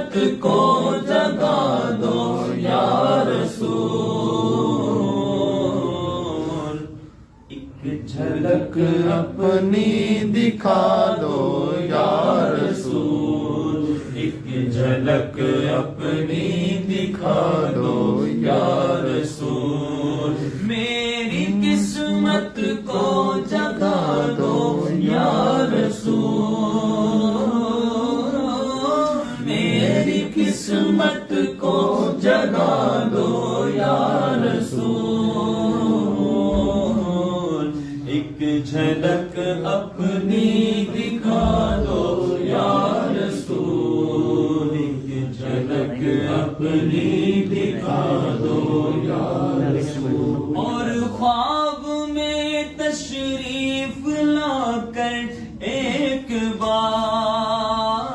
قسمت کو جگا دو یا رسول، ایک جھلک اپنی دکھا دو یا رسول، ایک جھلک اپنی دکھا دو یا رسول، میری قسمت کو جگا دو یا رسول، میری قسمت کو جگا دو یا رسول، ایک جھلک اپنی دکھا دو یا رسول، ایک جھلک اپنی دکھا دو یا رسول، اور خواب میں تشریف لا کر ایک بار،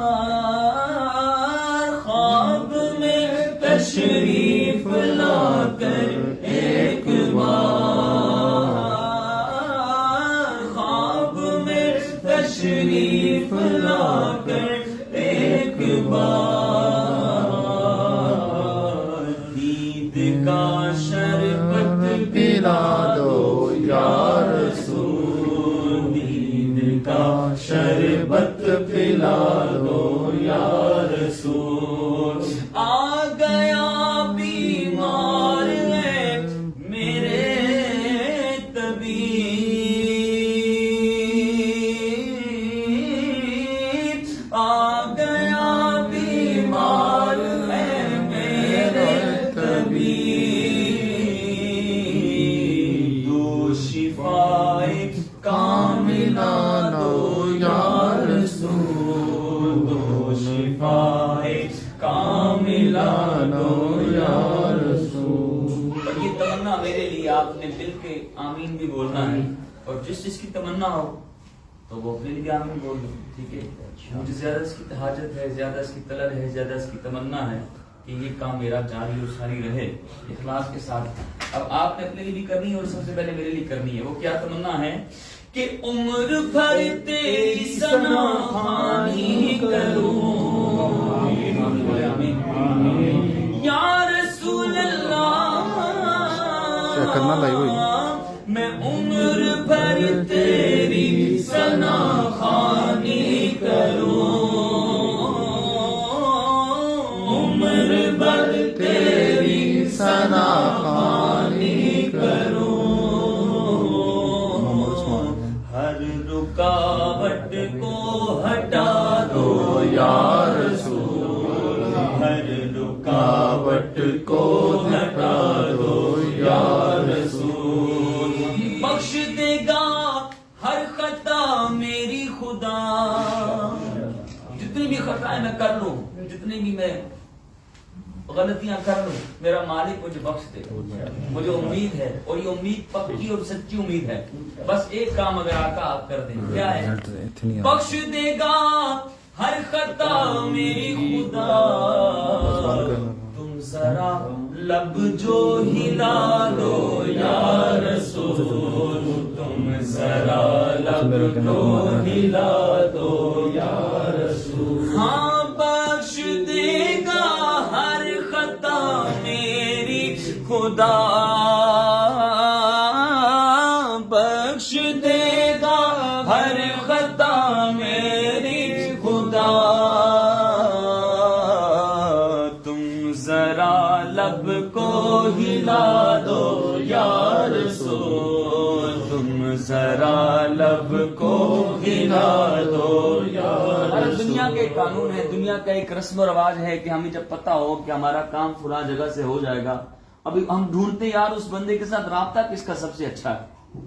خواب میں تشریف لا کر ایک بار، خواب میں تشریف لا کر ایک بار، دید کا شربت پلا دو یا رسول، دید کا شربت پلا دو یا رسول، آ گیا بیمار ہے میرے طبیب، آ گیا بیمار ہے میرے طبیب، دو شفائے کاملہ دو یا رسول، دو شفائے کاملہ دو یا رسول۔ اور یہ تمنا میرے لیے آپ نے مل کے آمین بھی بولنا ہے، اور جس چیز کی تمنا ہو تو وہ اپنے لیے آمین بول دو، ٹھیک ہے؟ مجھے زیادہ اس کی حاجت ہے، زیادہ اس کی طلب ہے، زیادہ اس کی تمنا ہے کہ یہ کام میرا جاری اور ساری رہے اخلاص کے ساتھ۔ اب آپ نے اپنے لیے بھی کرنی ہے اور سب سے پہلے میرے لیے کرنی ہے۔ وہ کیا تمنا ہے؟ کہ عمر بھر تیری ثنا خوانی کروں یا رسول اللہ، میں عمر بھر تیری ثنا خوانی کروں، عمر بھر تیری ثنا خوانی کروں، ہر رکاوٹ کو ہٹا دو یا رسول، ہر رکاوٹ کو ہٹا دو یا رسول، بخش دے گا ہر خطا میری خدا، جتنی بھی خطائیں میں کر لوں، جتنی بھی میں غلطیاں کر لوں، میرا مالک مجھے بخش دے، مجھے امید ہے، اور یہ امید پکی اور سچی امید ہے۔ بس ایک کام اگر آقا آپ کر دیں، کیا ہے؟ بخش دے گا ہر خطا میری خدا، تم ذرا لب جو ہلا دو یا رسول، تم ذرا لب جو ہلا دو یا رسول، ہاں بخش دے گا ہر خطا میری خدا، بخش دے گا ہر خطا میری خدا، تم ذرا لب کو ہلا دو یا رسول، تم ذرا لب کو ہلا دو یا رسول۔ دنیا کے قانون ہے، دنیا کا ایک رسم و رواج ہے کہ ہمیں جب پتہ ہو کہ ہمارا کام فلاں جگہ سے ہو جائے گا، ابھی ہم ڈھونڈتے یار اس بندے کے ساتھ رابطہ کس کا سب سے اچھا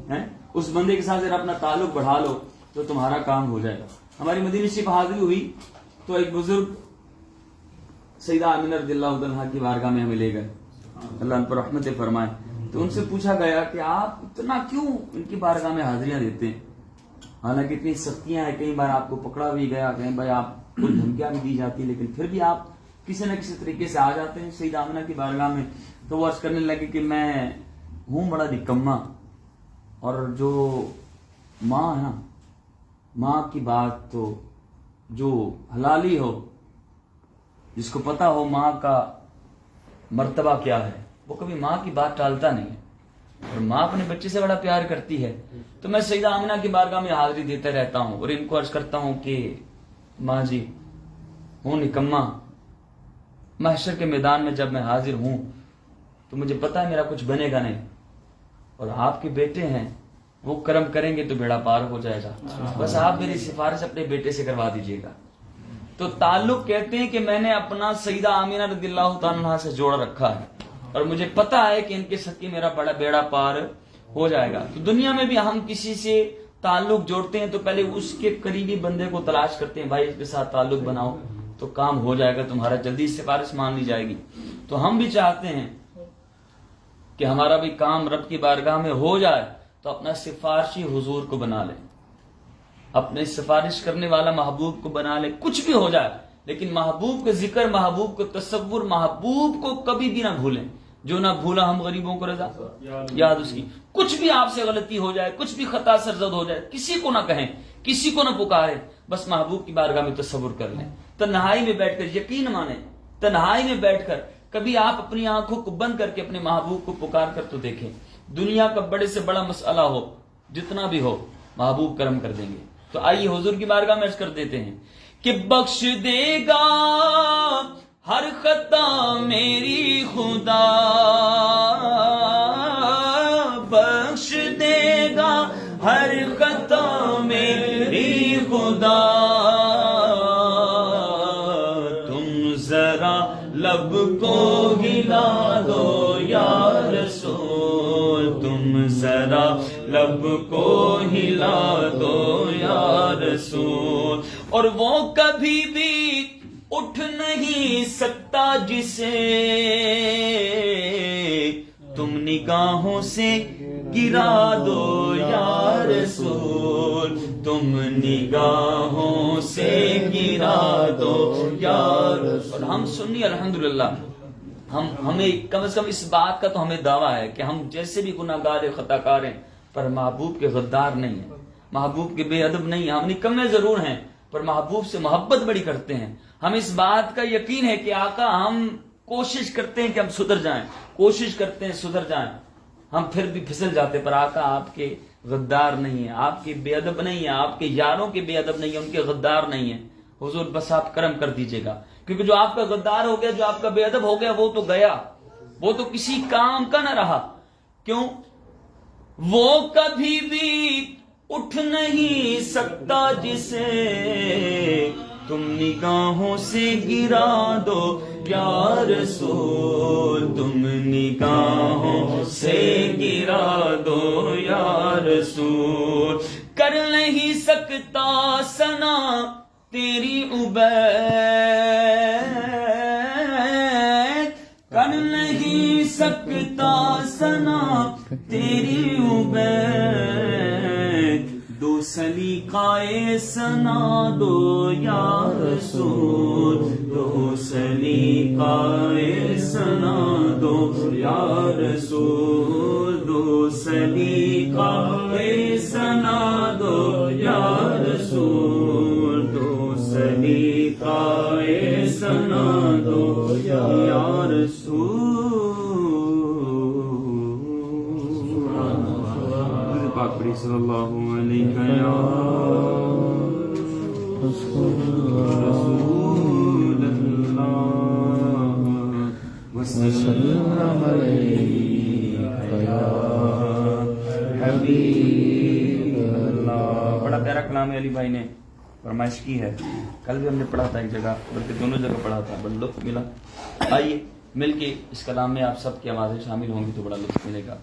ہے، اس بندے کے ساتھ اپنا تعلق بڑھا لو تو تمہارا کام ہو جائے گا۔ ہماری مدینہ شریف حاضری ہوئی تو ایک بزرگ سیدہ آمینہ رضی اللہ عنہا کی بارگاہ میں ہمیں لے گئے، اللہ ان پر رحمت فرمائے، تو ان سے پوچھا گیا کہ آپ اتنا کیوں ان کی بارگاہ میں حاضریاں دیتے ہیں، حالانکہ اتنی سختیاں ہیں، کئی بار آپ کو پکڑا بھی گیا، کئی بار آپ کو دھمکیاں بھی دی جاتی، لیکن پھر بھی آپ کسی نہ کسی طریقے سے آ جاتے ہیں سیدہ آمنہ کی بارگاہ میں۔ تو وہ عرض کرنے لگے کہ میں ہوں بڑا نکما، اور جو ماں ہے نا، ماں کی بات تو جو حلالی ہو جس کو پتا ہو ماں کا مرتبہ کیا ہے وہ کبھی ماں کی بات ٹالتا نہیں ہے، اور ماں اپنے بچے سے بڑا پیار کرتی ہے۔ تو میں سیدہ آمنہ کی بارگاہ میں حاضری دیتے رہتا ہوں اور ان کو عرض کرتا ہوں کہ ماں جی ہوں نکما، محشر کے میدان میں جب میں حاضر ہوں تو مجھے پتا ہے میرا کچھ بنے گا نہیں، اور آپ کے بیٹے ہیں وہ کرم کریں گے تو بیڑا پار ہو جائے گا، بس آپ میری سفارش اپنے بیٹے سے کروا دیجیے گا۔ تو تعلق کہتے ہیں کہ میں نے اپنا سیدہ آمینہ رضی اللہ تعالیٰ عنہا سے جوڑ رکھا ہے، اور مجھے پتا ہے کہ ان کے صدقے میرا بڑا بیڑا پار ہو جائے گا۔ تو دنیا میں بھی ہم کسی سے تعلق جوڑتے ہیں تو پہلے اس کے قریبی بندے کو تلاش کرتے ہیں، بھائی اس کے ساتھ تعلق بناؤ تو کام ہو جائے گا، تمہارا جلدی سفارش مان لی جائے گی۔ تو ہم بھی چاہتے ہیں کہ ہمارا بھی کام رب کی بارگاہ میں ہو جائے، تو اپنا سفارشی حضور کو بنا لیں، اپنے سفارش کرنے والا محبوب کو بنا لیں، کچھ بھی ہو جائے لیکن محبوب کا ذکر، محبوب کو تصور، محبوب کو کبھی بھی نہ بھولیں۔ جو نہ بھولا ہم غریبوں کو رضا، یاد اس کی۔ کچھ بھی آپ سے غلطی ہو جائے، کچھ بھی خطا سرزد ہو جائے، کسی کو نہ کہیں، کسی کو نہ پکاریں، بس محبوب کی بارگاہ میں تصور کر لیں۔ تنہائی میں بیٹھ کر، یقین مانیں، تنہائی میں بیٹھ کر کبھی آپ اپنی آنکھوں کو بند کر کے اپنے محبوب کو پکار کر تو دیکھیں۔ دنیا کا بڑے سے بڑا مسئلہ ہو، جتنا بھی ہو، محبوب کرم کر دیں گے۔ تو آئیے حضور کی بارگاہ میں عرض کر دیتے ہیں کہ بخش دے گا ہر خطا میری خدا، بخش دے گا ہر خطا میری خدا، تم ذرا لب کو ہلا دو یا رسول، تم ذرا لب کو ہلا دو یا رسول۔ اور وہ کبھی بھی اٹھ نہیں سکتا جسے تم نگاہوں سے گرا دو یا رسول، تم نگاہوں سے گرا دو یا رسول۔ اور ہم سنی الحمدللہ، ہمیں کم از کم اس بات کا تو ہمیں دعویٰ ہے کہ ہم جیسے بھی گناہ گار خطا کار ہیں پر محبوب کے غدار نہیں ہیں، محبوب کے بے ادب نہیں ہیں۔ ہم نکمے ضرور ہیں پر محبوب سے محبت بڑی کرتے ہیں۔ ہم اس بات کا یقین ہے کہ آقا، ہم کوشش کرتے ہیں کہ ہم سدھر جائیں، کوشش کرتے ہیں سدھر جائیں، ہم پھر بھی پھسل جاتے، پر آقا آپ کے غدار نہیں ہیں، آپ کے بے ادب نہیں ہیں، آپ کے یاروں کے بے ادب نہیں ہیں، ان کے غدار نہیں ہیں۔ حضور بس آپ کرم کر دیجئے گا، کیونکہ جو آپ کا غدار ہو گیا، جو آپ کا بے ادب ہو گیا، وہ تو گیا، وہ تو کسی کام کا نہ رہا۔ کیوں؟ وہ کبھی بھی اٹھ نہیں سکتا جسے تم نگاہوں سے گرا دو یا رسول، تم نگاہوں سے گرا دو یا رسول۔ کر نہیں سکتا ثنا تیری عبید، کر نہیں سکتا ثنا تیری عبید، دو سلیقہ ثنا دو یا رسول، دو سلیقہ ثنا دو یا رسول، دو سلیقہ ثنا دو یا رسول، دو سلیقہ ثنا دو یا رسول۔ پاک پڑھی صلی اللہ علیہ یا رسول اللہ وسلم علیہ یا حبیب اللہ۔ بڑا پیارا کلام ہے علی بھائی نے فرمائش کی ہے، کل بھی ہم نے پڑھا تھا ایک جگہ، بلکہ دونوں جگہ پڑھا تھا، بڑا لطف ملا۔ آئیے مل کے اس کلام میں آپ سب کی آوازیں شامل ہوں گی تو بڑا لطف ملے گا۔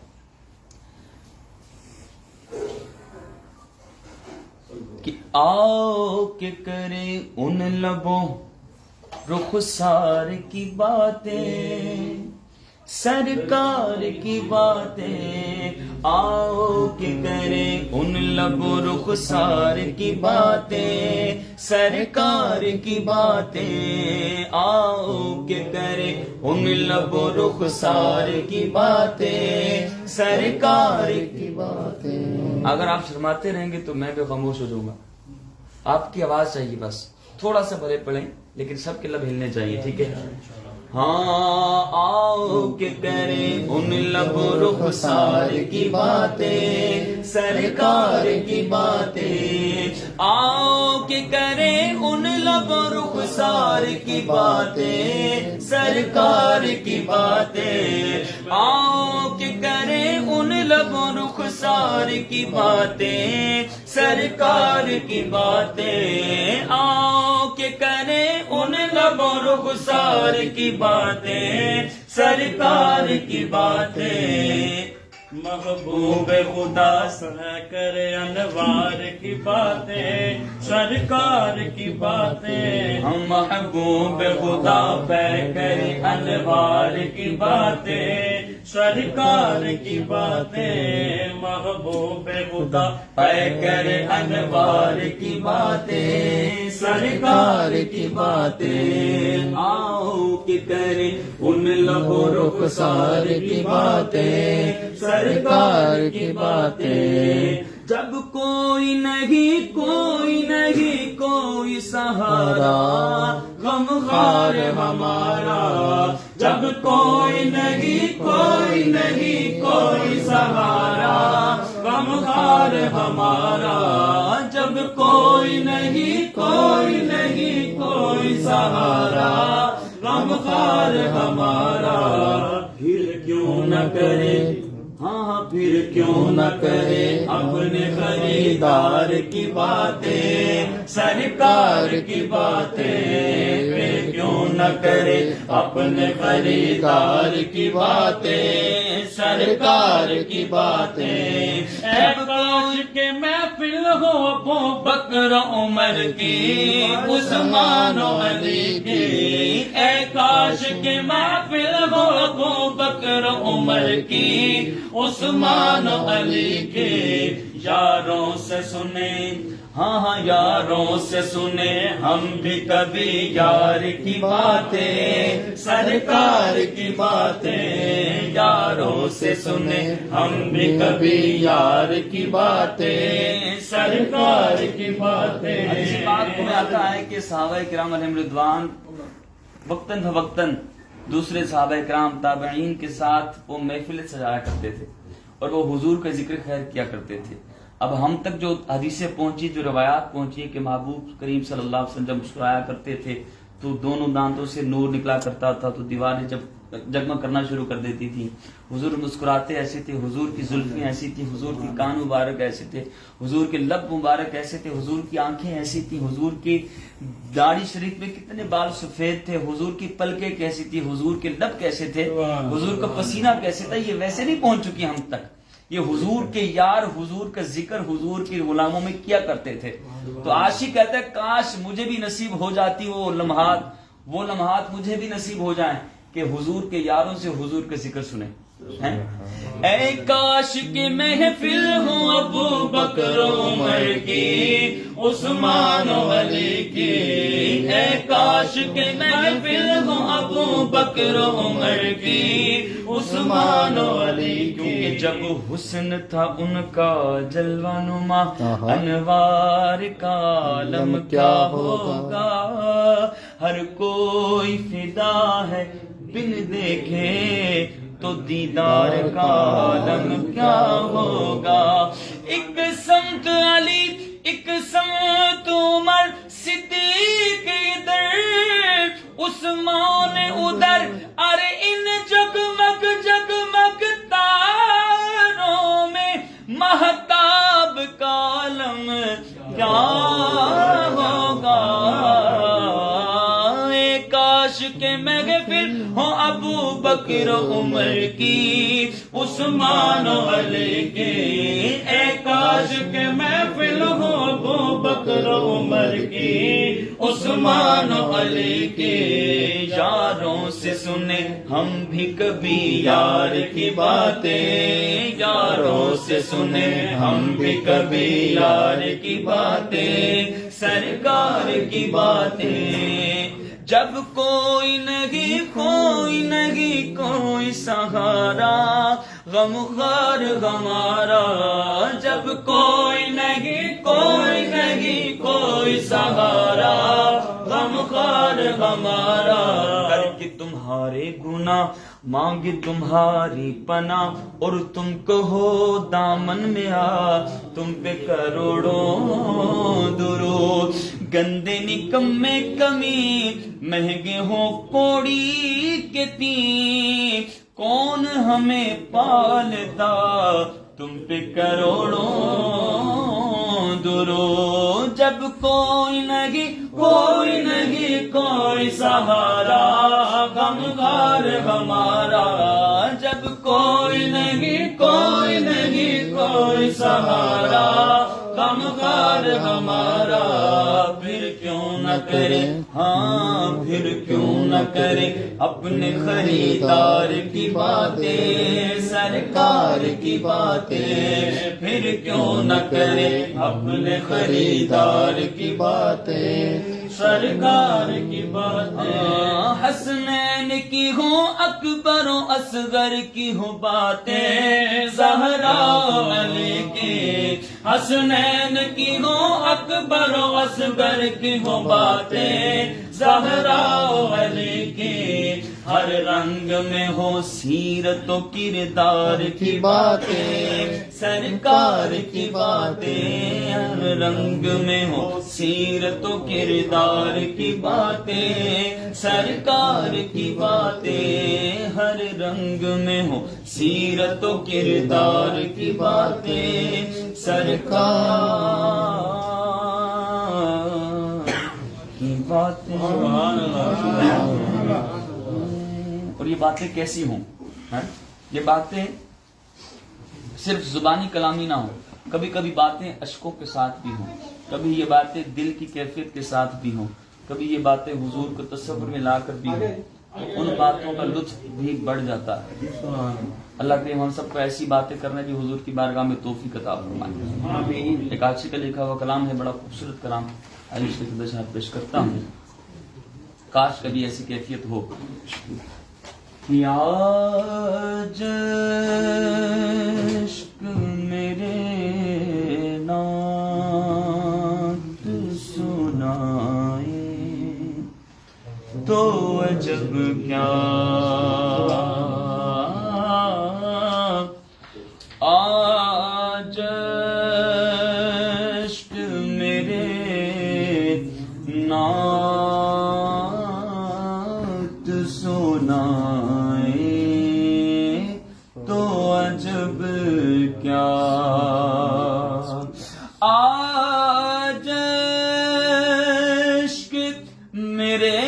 کہ آؤ کہ کرے ان لبوں رخسار کی باتیں، سرکار کی باتیں، آؤ کہ کرے ان لبوں رخسار کی باتیں، سرکار کی باتیں، آؤ کہ کرے ان لبوں رخسار کی باتیں، سرکار کی باتیں۔ اگر آپ شرماتے رہیں گے تو میں بھی خاموش ہو جاؤں گا، آپ کی آواز چاہیے بس، تھوڑا سا بھلے پڑھیں لیکن سب کے لب ہلنے چاہیے, ٹھیک ہے. ہاں آؤ کہ کریں ان لب رخسار کی باتیں, سرکار کی باتیں. آؤ کہ کریں ان لب رخسار کی باتیں, سرکار کی باتیں. آؤ کہ کریں ان لب رخسار کی باتیں, سرکار کی باتیں. آؤ کہ کریں ان لب رخسار کی باتیں, سرکار کی باتیں. محبوب خدا سہ کر انوار کی باتیں, سرکار کی باتیں. ہم محبوب خدا پہ کریں انوار کی باتیں, سرکار کی باتیں. محبوب خدا پہ کریں انوار کی باتیں, سرکار کی باتیں. آؤ کہ کریں ان لب رخسار کی باتیں, سرکار کی باتیں. جب کوئی نہیں کوئی نہیں کوئی سہارا, غم خار ہمارا. جب کوئی نہیں کوئی نہیں کوئی سہارا, غم خار ہمارا. جب کوئی نہیں کوئی نہیں کوئی سہارا, غم خار ہمارا. پھر کیوں نہ کرے, ہاں پھر کیوں نہ کرے اپنے خریدار کی باتیں, سرکار کی باتیں. پھر کیوں نہ کرے اپنے خریدار کی باتیں, سرکار کی باتیں. اے کاش کے محفل ہو ابو بکر عمر کی, عثمان و علی کی. اے کاش کے محفل ہو ابو بکر عمر کی, عثمان و علی کی. یاروں سے سنے, ہاں ہاں یاروں سے سنے ہم بھی کبھی یار کی باتیں, سرکار کی باتیں. یاروں سے سنے ہم بھی کبھی یار کی باتیں, سرکار کی باتیں. اچھی بات میں آتا ہے کہ صحابہ کرام علیہم رضوان وقتاً فوقتاً دوسرے صحابہ کرام تابعین کے ساتھ وہ محفلیں سجایا کرتے تھے اور وہ حضور کا ذکر خیر کیا کرتے تھے. اب ہم تک جو حدیثیں پہنچی, جو روایات پہنچی کہ محبوب کریم صلی اللہ علیہ وسلم جب مسکرایا کرتے تھے تو دونوں دانتوں سے نور نکلا کرتا تھا, تو دیواریں جب جگمگ کرنا شروع کر دیتی تھی. حضور مسکراتے ایسے تھے, حضور کی زلفیں ایسی تھی, حضور کی کان مبارک ایسے تھے, حضور کے لب مبارک ایسے تھے, حضور کی آنکھیں ایسی تھی, حضور کی داڑھی شریف میں کتنے بال سفید تھے, حضور کی پلکیں کیسی تھی, حضور کے لب کیسے تھے, حضور کا پسینہ کیسے تھا. یہ ویسے نہیں پہنچ چکی ہم تک. یہ حضور کے یار, حضور کا ذکر حضور کے غلاموں میں کیا کرتے تھے. تو عاشق کہتا ہے کاش مجھے بھی نصیب ہو جاتی وہ لمحات مجھے بھی نصیب ہو جائیں کہ حضور کے یاروں سے حضور کا ذکر سنیں. اے کاش کی محفل ہو ابو بکر عمر کی, عثمان و علی کی. اے کاش کی محفل ہو ابو بکر عمر کی, عثمان و علی کی. کیونکہ جب حسن تھا ان کا جلوہ نما, انوار کا عالم کیا ہوگا. ہر کوئی فدا ہے بن دیکھے تو دیدار کا عالم کیا ہوگا. ایک سمت علی ایک سمت عمر, صدیق ادھر عثمان ادھر. ارے ان جگمگ جگمگ تاروں میں مہتاب کا عالم کیا ہوگا. کاش کے محفل ہو ابو بکر عمر کی, عثمان و علی کی. اے کاش کے محفل ہو ابو بکر عمر کی, عثمان و علی کی. یاروں سے سنے ہم بھی کبھی یار کی باتیں, یاروں سے سنے ہم بھی کبھی یار کی باتیں, سرکار کی باتیں. جب کوئی نہیں کوئی سہارا, غم خار ہمارا. جب کوئی نہیں کوئی سہارا, ہمارا کر کے تمہارے گناہ مانگے تمہاری پناہ اور تم کہو دامن میں آ تم پہ کروڑوں درود گندے نکمے کمی مہنگے ہو کوڑی کے تین کون ہمیں پالتا تم پہ کروڑوں درود جب کوئی نہیں کوئی سہارا غمخوار ہمارا جب کوئی نہیں کوئی سہارا غمخوار ہمارا پھر کیوں نہ کرے پھر کیوں نہ کرے اپنے خریدار کی باتیں سرکار کی باتیں پھر کیوں نہ کرے اپنے خریدار کی باتیں سرکار کی باتیں حسنین کی ہوں اکبر و اصغر کی ہوں باتیں زہرا علی کی حسنین کی ہوں اکبر و اصغر کی ہوں باتیں زہرا علی کی ہر رنگ میں ہو سیرت و کردار کی باتیں سرکار کی باتیں ہر رنگ میں ہو سیرت و کردار کی باتیں سرکار کی باتیں ہر رنگ میں ہو سیرت و کردار کی باتیں سرکار کی باتیں اور یہ باتیں کیسی ہوں یہ باتیں صرف زبانی کلامی نہ ہوں کبھی کبھی باتیں اشکوں کے ساتھ بھی ہوں کبھی یہ باتیں دل کی کیفیت کے ساتھ بھی ہوں کبھی یہ باتیں حضور کو تصور میں لا کر بھی ہوں ان باتوں کا لطف بھی بڑھ جاتا ہے اللہ کریم ہم سب کو ایسی باتیں کرنے کی حضور کی بارگاہ میں توفیق عطا فرمائے ایک آشی کا لکھا ہوا کلام ہے بڑا خوبصورت کلام عائشہ کی خدمت پیش کرتا ہوں کاش کبھی ایسی کیفیت ہو آج عشق میرے نعت سنائے تو عجب کیا آج عشق میرے نعت سنائے تو عجب کیا آج عشق میرے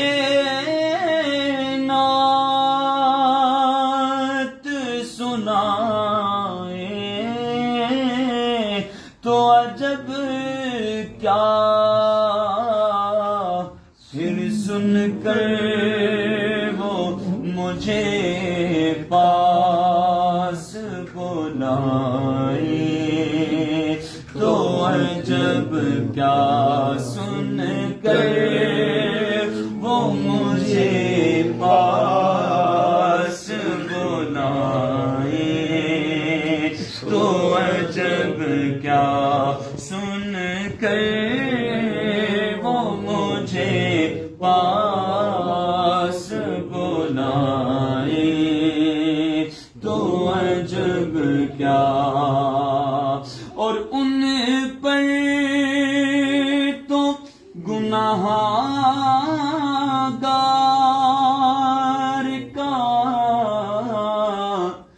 نعت سنائے تو عجب کیا پھر سن کر وہ مجھے پاس بلائے تو عجب کیا سن کر وہ مجھے پاس بلائے تو عجب کیا سن کر وہ مجھے پاس بلائے تو عجب کیا اور ان پر تو گناہگار کا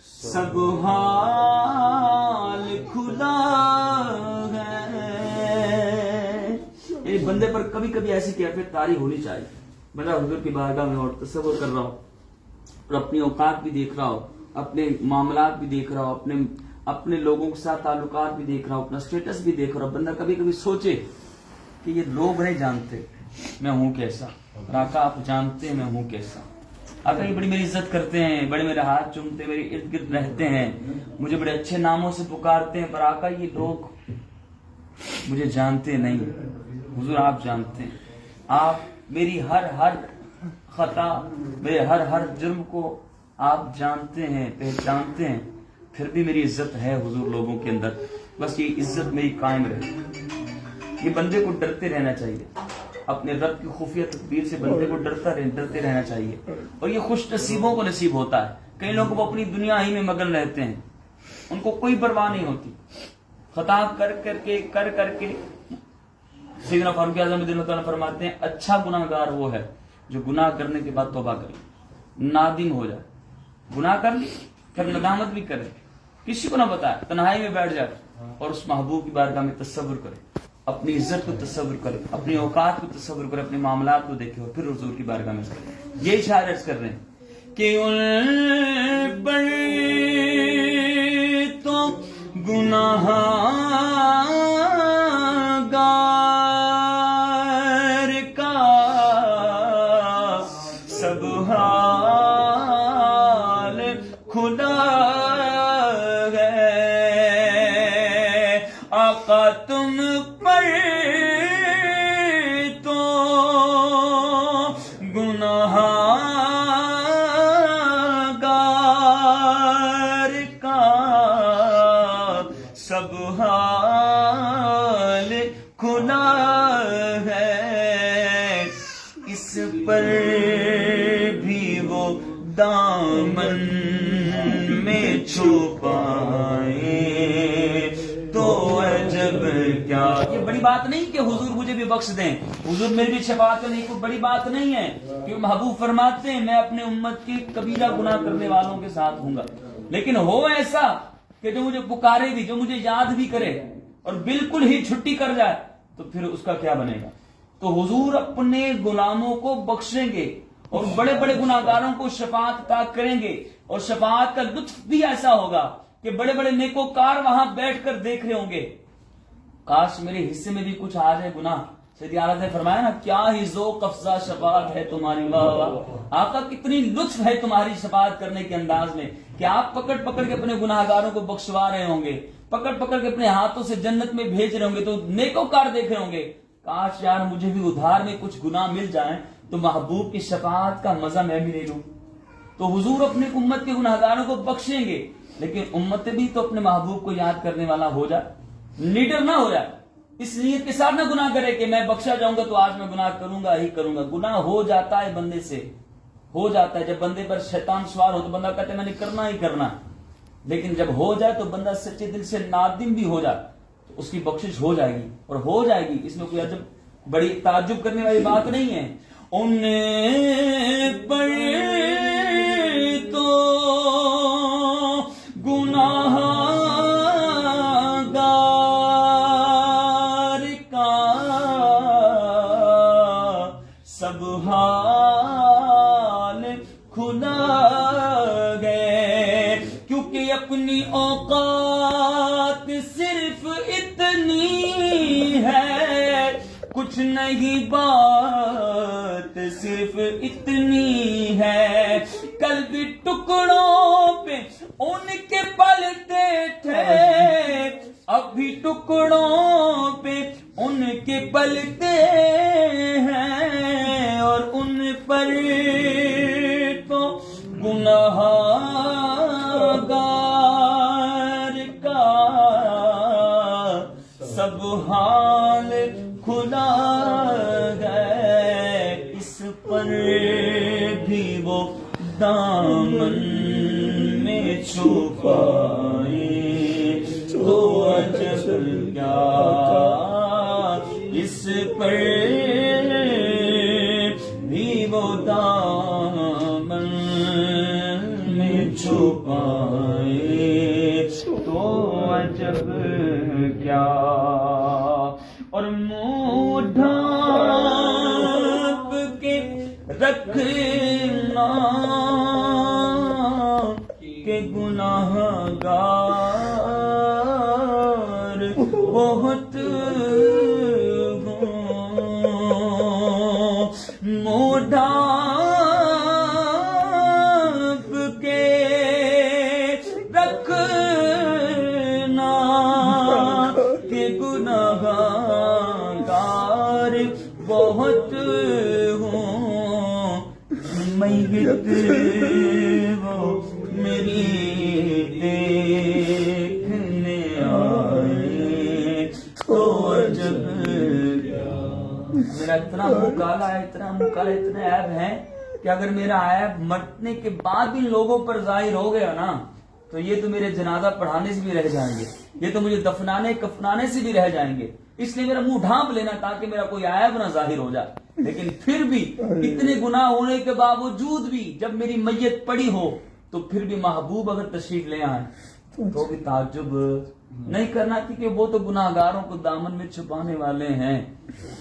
سب حال کھلا ہے ایک بندے پر کبھی کبھی ایسی کیفیت طاری ہونی چاہیے بندہ حضور کی بارگاہ میں اور تصور کر رہا ہو اور اپنی اوقات بھی دیکھ رہا ہو اپنے معاملات بھی دیکھ رہا ہو اپنے لوگوں کے ساتھ تعلقات بھی دیکھ رہا ہو اپنا سٹیٹس بھی دیکھ رہا ہو بندہ کبھی کبھی سوچے کہ یہ لوگ نہیں جانتے میں ہوں کیسا اور آقا آپ جانتے ہیں میں ہوں کیسا آقا یہ بڑی میری عزت کرتے ہیں بڑے میرے ہاتھ چومتے میرے ارد گرد رہتے ہیں مجھے بڑے اچھے ناموں سے پکارتے ہیں پر آقا یہ لوگ مجھے جانتے نہیں حضور آپ جانتے ہیں آپ میری ہر خطا میرے ہر جرم کو آپ جانتے ہیں پہچانتے ہیں پھر بھی میری عزت ہے حضور لوگوں کے اندر بس یہ عزت میری قائم رہے یہ بندے کو ڈرتے رہنا چاہیے اپنے رب کی خفیہ تدبیر سے بندے کو ڈرتے رہنا چاہیے. اور یہ خوش نصیبوں کو نصیب ہوتا ہے. کئی لوگ وہ اپنی دنیا ہی میں مگن رہتے ہیں, ان کو کوئی پرواہ نہیں ہوتی. خطا کر کے سیدنا فاروق اعظم رضی اللہ تعالیٰ فرماتے ہیں اچھا گناہ گار وہ ہے جو گناہ کرنے کے بعد توبہ کرے, نادم ہو جائے. گناہ کر لی پھر ندامت بھی کرے, کسی کو نہ بتائے, تنہائی میں بیٹھ جائے اور اس محبوب کی بارگاہ میں تصور کرے, اپنی عزت کو تصور کرے, اپنی اوقات کو تصور کرے, اپنے معاملات کو دیکھے اور پھر حضور کی بارگاہ میں کرے. یہی شاعر عرض کر رہے ہیں کہ ان پر تو گناہ گار کا سب حال کھلا ہے. آقا تم پر تو گناہ گار کا سب حال کھلا ہے. اس پر بھی وہ دامن میں چھپائے تو عجب کیا. یہ بڑی بات نہیں کہ حضور مجھے بھی بخش دیں, حضور میری بھی شفاعت کریں, کوئی بڑی بات نہیں ہے. کیونکہ محبوب فرماتے ہیں میں اپنے امت کی کبیرہ گناہ کرنے والوں کے ساتھ ہوں گا, لیکن ہو ایسا کہ جو مجھے پکارے بھی, جو مجھے یاد بھی کرے اور بالکل ہی چھٹی کر جائے تو پھر اس کا کیا بنے گا. تو حضور اپنے غلاموں کو بخشیں گے اور بڑے بڑے گناہگاروں کو شفاعت عطا کریں گے, اور شفاعت کا لطف بھی ایسا ہوگا کہ بڑے بڑے نیکوکار وہاں بیٹھ کر دیکھ رہے ہوں گے. کاش میرے حصے میں بھی کچھ آ جائے گناہ. سیدی اعلیٰ نے فرمایا نا کیا ہی ذوق افزا شفاعت ہے تمہاری, واہ واہ. آقا کتنی لطف ہے تمہاری شفاعت کرنے کے انداز میں کہ آپ پکڑ کے اپنے گناہگاروں کو بخشوا رہے ہوں گے, پکڑ کے اپنے ہاتھوں سے جنت میں بھیج رہے ہوں گے, تو نیکوکار دیکھ رہے ہوں گے. کاش یار مجھے بھی ادھار میں کچھ گناہ مل جائیں تو محبوب کی شفاعت کا مزہ میں بھی لے لوں. تو حضور اپنے امت کے گناہگاروں کو بخشیں گے, لیکن امت بھی تو اپنے محبوب کو یاد کرنے والا ہو جائے, لیڈر نہ ہو جائے. اس نیت کے ساتھ نہ گناہ کرے کہ میں بخشا جاؤں گا تو آج میں گناہ کروں گا ہی کروں گا. گناہ ہو جاتا ہے بندے سے, ہو جاتا ہے. جب بندے پر شیطان سوار ہو تو بندہ کہتا ہے میں نے کرنا ہی کرنا, لیکن جب ہو جائے تو بندہ سچے دل سے نادم بھی ہو جائے تو اس کی بخشش ہو جائے گی, اور ہو جائے گی. اس میں کوئی عجب بڑی تعجب کرنے والی بات نہیں ہے. ان پر تو گناہ گار کا سب حال کھلا گئے, کیونکہ اپنی اوقات صرف اتنی ہے, کچھ نہیں بات صرف اتنی ہے. کل بھی ٹکڑوں پہ ان کے پلتے تھے, ابھی ٹکڑوں پہ ان کے پلتے ہیں, اور ان پر تو گناہ گار کا سب حال کھلا گئے. اس پر بھی وہ دامن میں چھپائے تو عجب کیا. اس پر بھی وہ دامن میں چھپائے تو عجب کیا. اور منہ ڈھانپ کے رکھنا کہ گناہ گار بہت ہوں. منہ ڈھانپ کے رکھنا کہ گناہ گار بہت ہوں. میت وہ میری دیکھنے آئے تو عجب میرا اتنا منہ کالا ہے، اتنا منہ کالا، اتنے عیب ہیں کہ اگر میرا عیب مرنے کے بعد بھی لوگوں پر ظاہر ہو گیا نا تو یہ تو میرے جنازہ پڑھانے سے بھی رہ جائیں گے، یہ تو مجھے دفنانے کفنانے سے بھی رہ جائیں گے، اس لیے میرا منہ ڈھانپ لینا تاکہ میرا کوئی عیب نہ ظاہر ہو جائے۔ لیکن پھر بھی اتنے گناہ ہونے کے باوجود بھی جب میری میت پڑی ہو تو پھر بھی محبوب اگر تشریف لے آئے تو بھی تعجب نہیں کرنا، کیونکہ وہ تو گناہ گاروں کو دامن میں چھپانے والے ہیں۔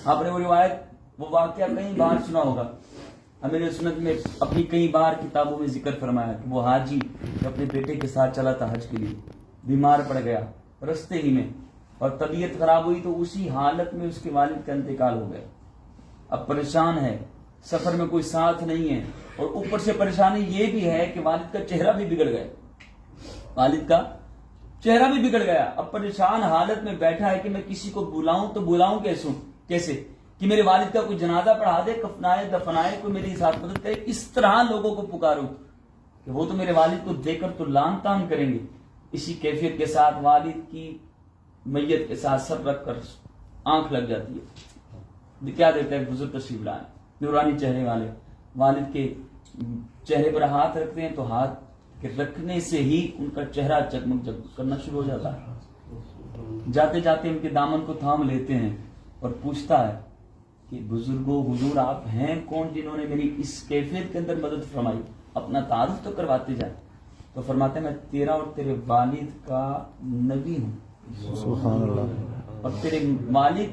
آپ نے وہ روایت، وہ واقعہ کئی بار سنا ہوگا، امیر سنت میں اپنی کئی بار کتابوں میں ذکر فرمایا کہ وہ حاجی جو اپنے بیٹے کے ساتھ چلا تھا حج کے لیے، بیمار پڑ گیا رستے ہی میں اور طبیعت خراب ہوئی تو اسی حالت میں اس کے والد کا انتقال ہو گیا۔ اب پریشان ہے، سفر میں کوئی ساتھ نہیں ہے، اور اوپر سے پریشانی یہ بھی ہے کہ والد کا چہرہ بھی بگڑ گیا، والد کا چہرہ بھی بگڑ گیا۔ اب پریشان حالت میں بیٹھا ہے کہ میں کسی کو بلاؤں تو بلاؤں کیسے کہ میرے والد کا کوئی جنازہ پڑھا دے، کفنائے دفنائے، کوئی میری ساتھ مدد کرے، اس طرح لوگوں کو پکاروں کہ وہ تو میرے والد کو دیکھ کر تو لان تان کریں گے۔ اسی کیفیت کے ساتھ والد کی میت کے ساتھ سر رکھ کر آنکھ لگ جاتی ہے۔ کیا دیتا ہے بزرگ تشریف لائے نورانی چہرے والے، والد کے چہرے پر ہاتھ رکھتے ہیں تو ہاتھ کے رکھنے سے ہی ان کا چہرہ چکمک کرنا شروع ہو جاتا ہے۔ جاتے جاتے ان کے دامن کو تھام لیتے ہیں اور پوچھتا ہے کہ بزرگوں، حضور آپ ہیں کون جنہوں نے میری اس کیفیت کے اندر مدد فرمائی؟ اپنا تعارف تو کرواتے جائیں۔ تو فرماتے ہیں میں تیرا اور تیرے والد کا نبی ہوں۔ سبحان اللہ۔ اور تیرے والد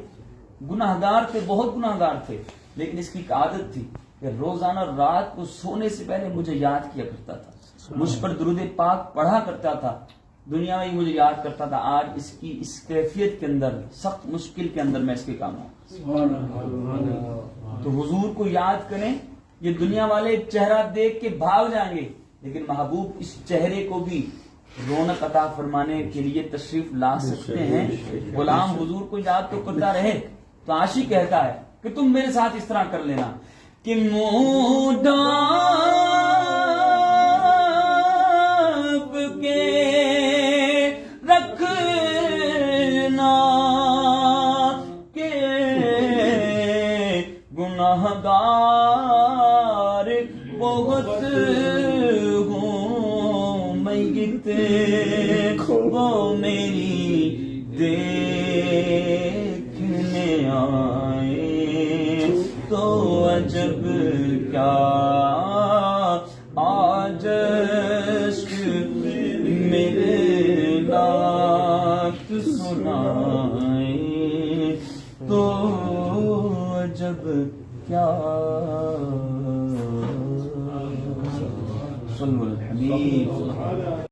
گناہگار تھے، بہت گناہگار تھے، لیکن اس کی ایک عادت تھی کہ روزانہ رات کو سونے سے پہلے مجھے یاد کیا کرتا تھا، مجھ پر درود پاک پڑھا کرتا تھا، دنیا میں ہی مجھے یاد کرتا تھا۔ آج اس کی اس کیفیت کے اندر، سخت مشکل کے اندر میں اس کے کام ہوں۔ تو حضور کو یاد کریں، یہ دنیا والے چہرہ دیکھ کے بھاگ جائیں گے، لیکن محبوب اس چہرے کو بھی رونق عطا فرمانے کے لیے تشریف لا سکتے ہیں۔ غلام حضور کو یاد تو کرتا رہے تو عاشق کہتا ہے کہ تم میرے ساتھ اس طرح کر لینا کہ منہ ڈانپ کے رکھنا کہ گناہگار بہت ہوں، میت وہ میری دیکھنے آئے تو عجب کیا آج عشق میرے نعت سنائے تو عجب کیا۔ صلی اللہ علیہ وسلم۔